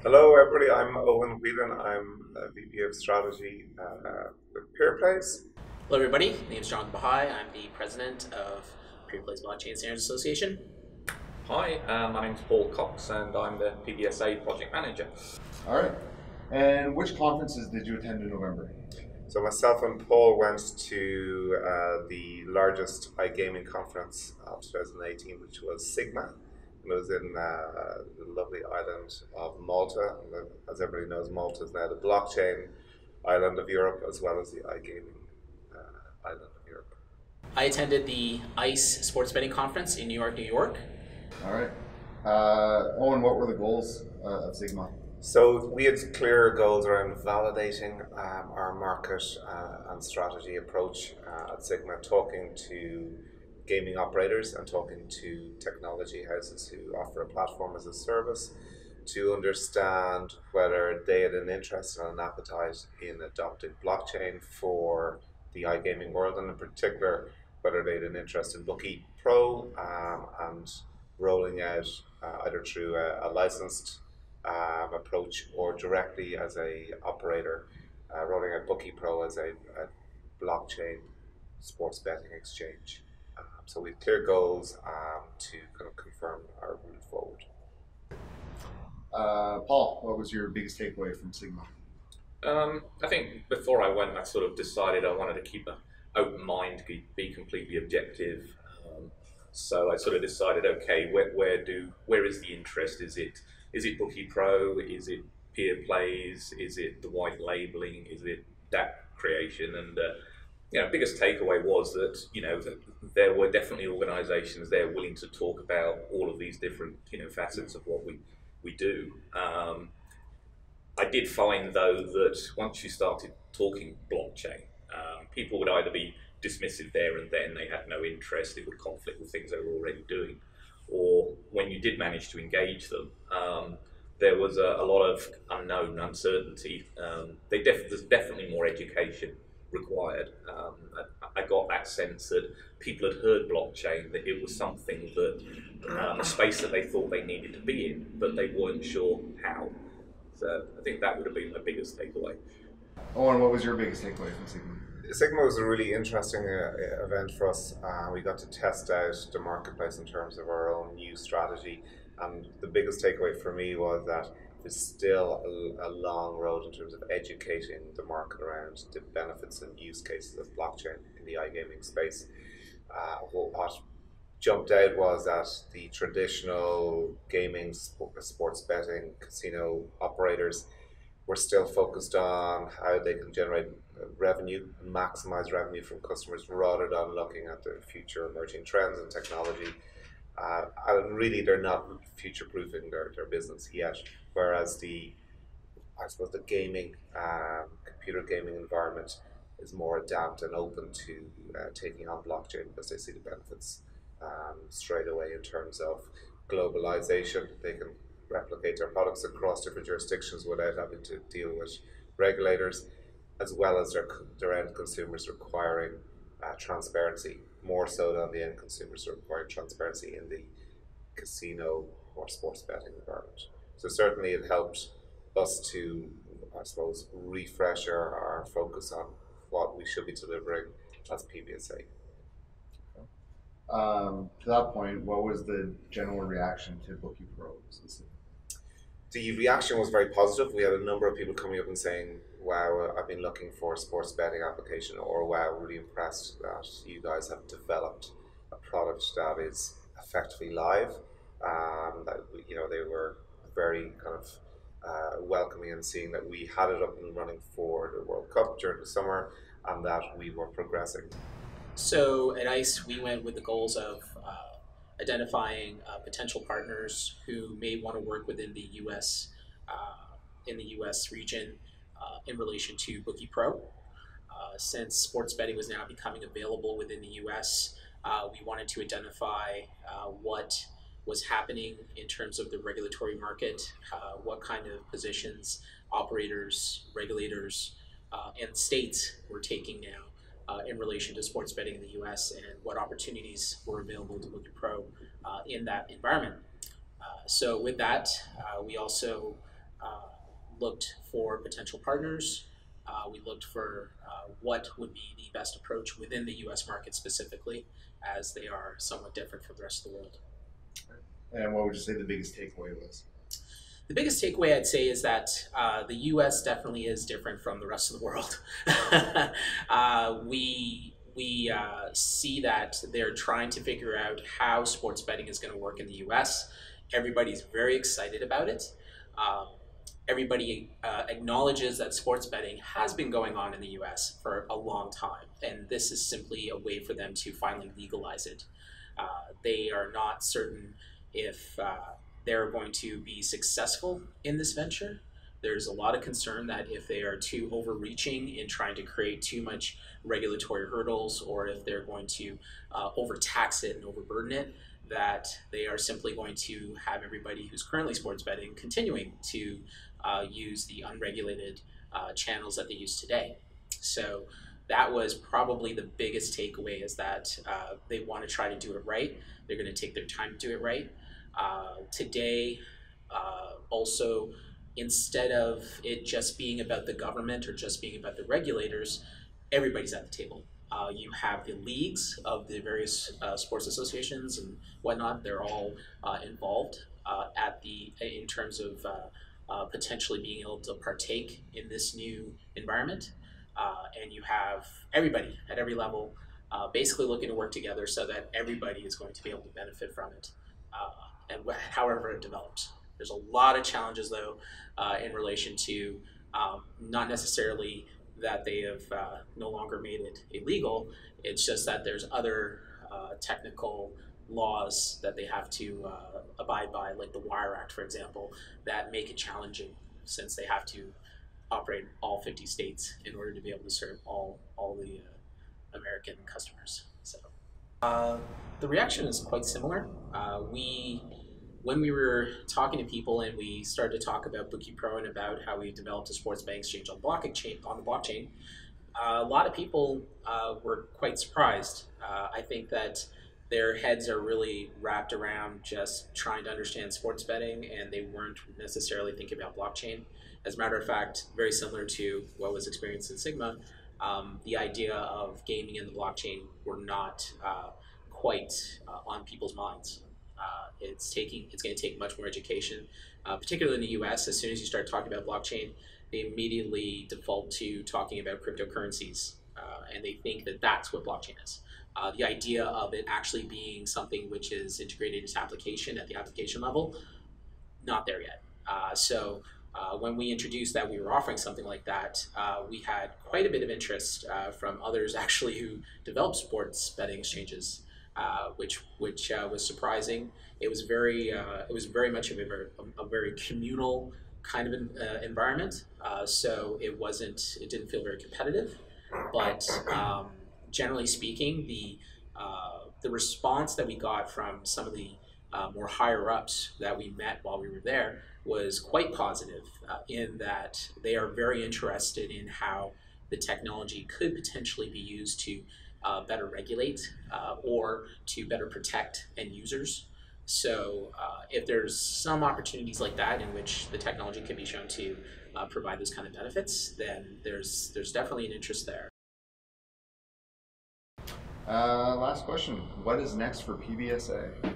Hello, everybody. I'm Owen Whelan. I'm VP of Strategy with Peerplays. Hello, everybody. My name is Jonathan Bahai. I'm the president of Peerplays Blockchain Standards Association. Hi, my name's Paul Cox, and I'm the PBSA project manager. All right. And which conferences did you attend in November? So myself and Paul went to the largest iGaming conference of 2018, which was Sigma. And it was in the lovely island of Malta. And as everybody knows, Malta is now the blockchain island of Europe, as well as the iGaming island of Europe. I attended the ICE Sports Betting Conference in New York, New York. All right. Owen, what were the goals of Sigma? So we had clear goals around validating our market and strategy approach at Sigma, talking to gaming operators and talking to technology houses who offer a platform as a service to understand whether they had an interest and an appetite in adopting blockchain for the iGaming world, and in particular whether they had an interest in BookiePro and rolling out either through a licensed approach or directly as a operator, rolling out BookiePro as a blockchain sports betting exchange. So we have clear goals to kind of confirm our route forward. Paul, what was your biggest takeaway from Sigma? I think before I went, I sort of decided I wanted to keep an open mind, be completely objective. So I sort of decided, okay, where is the interest? Is it BookiePro? Is it Peerplays? Is it the white labeling? Is it that creation? And biggest takeaway was that there were definitely organisations there willing to talk about all of these different facets of what we do. I did find though that once you started talking blockchain, people would either be dismissive there and then, they had no interest, it would conflict with things they were already doing, or when you did manage to engage them, there was a lot of unknown uncertainty. There's definitely more education required. I got that sense that people had heard blockchain, that it was something that a space that they thought they needed to be in, but they weren't sure how. So I think that would have been my biggest takeaway. Owen, what was your biggest takeaway from Sigma? Sigma was a really interesting event for us. We got to test out the marketplace in terms of our own new strategy, and the biggest takeaway for me was that there's still a long road in terms of educating the market around the benefits and use cases of blockchain in the iGaming space. What jumped out was that the traditional gaming, sports betting, casino operators were still focused on how they can generate revenue and maximize revenue from customers rather than looking at the future emerging trends and technology. And really, they're not future-proofing their business yet. Whereas the gaming, computer gaming environment is more adapt and open to taking on blockchain because they see the benefits straight away in terms of globalization. They can replicate their products across different jurisdictions without having to deal with regulators, as well as their end consumers requiring transparency, more so than the end consumers require transparency in the casino or sports betting environment. So certainly it helped us to, I suppose, refresh our focus on what we should be delivering as PBSA. To that point, what was the general reaction to BookiePro specifically? The reaction was very positive. We had a number of people coming up and saying, wow, I've been looking for a sports betting application, or wow, really impressed that you guys have developed a product that is effectively live. That they were very kind of welcoming and seeing that we had it up and running for the World Cup during the summer and that we were progressing. So at ICE, we went with the goals of identifying potential partners who may want to work within the U.S. In the U.S. region in relation to BookiePro. Since sports betting was now becoming available within the U.S., we wanted to identify what was happening in terms of the regulatory market, what kind of positions operators, regulators, and states were taking now in relation to sports betting in the US, and what opportunities were available to BookiePro in that environment. So with that, we also looked for potential partners. We looked for what would be the best approach within the US market specifically, as they are somewhat different from the rest of the world. And what would you say the biggest takeaway was? The biggest takeaway I'd say is that the US definitely is different from the rest of the world. We see that they're trying to figure out how sports betting is going to work in the US. Everybody's very excited about it. Everybody acknowledges that sports betting has been going on in the US for a long time, and this is simply a way for them to finally legalize it. They are not certain if they're going to be successful in this venture. There's a lot of concern that if they are too overreaching in trying to create too much regulatory hurdles, or if they're going to overtax it and overburden it, that they are simply going to have everybody who's currently sports betting continuing to use the unregulated channels that they use today. So that was probably the biggest takeaway, is that they want to try to do it right. They're going to take their time to do it right. Today, also, instead of it just being about the government or just being about the regulators, everybody's at the table. You have the leagues of the various sports associations and whatnot. They're all involved in terms of potentially being able to partake in this new environment. And you have everybody at every level basically looking to work together so that everybody is going to be able to benefit from it, and however it develops. There's a lot of challenges, though, in relation to not necessarily that they have no longer made it illegal. It's just that there's other technical laws that they have to abide by, like the Wire Act, for example, that make it challenging, since they have to operate all 50 states in order to be able to serve all the American customers. So the reaction is quite similar. When we were talking to people and we started to talk about BookiePro and about how we developed a sports betting exchange on the blockchain, a lot of people were quite surprised. I think that their heads are really wrapped around just trying to understand sports betting, and they weren't necessarily thinking about blockchain. As a matter of fact, very similar to what was experienced in Sigma, the idea of gaming in the blockchain were not quite on people's minds. It's going to take much more education, particularly in the US. As soon as you start talking about blockchain, they immediately default to talking about cryptocurrencies, and they think that that's what blockchain is. The idea of it actually being something which is integrated into application at the application level, not there yet. So when we introduced that we were offering something like that, we had quite a bit of interest from others actually who developed sports betting exchanges, which was surprising. It was very much of a very communal kind of environment. So it didn't feel very competitive, but generally speaking, the response that we got from some of the more higher ups that we met while we were there was quite positive, in that they are very interested in how the technology could potentially be used to better regulate or to better protect end users. So if there's some opportunities like that in which the technology can be shown to provide those kind of benefits, then there's definitely an interest there. Last question. What is next for PBSA?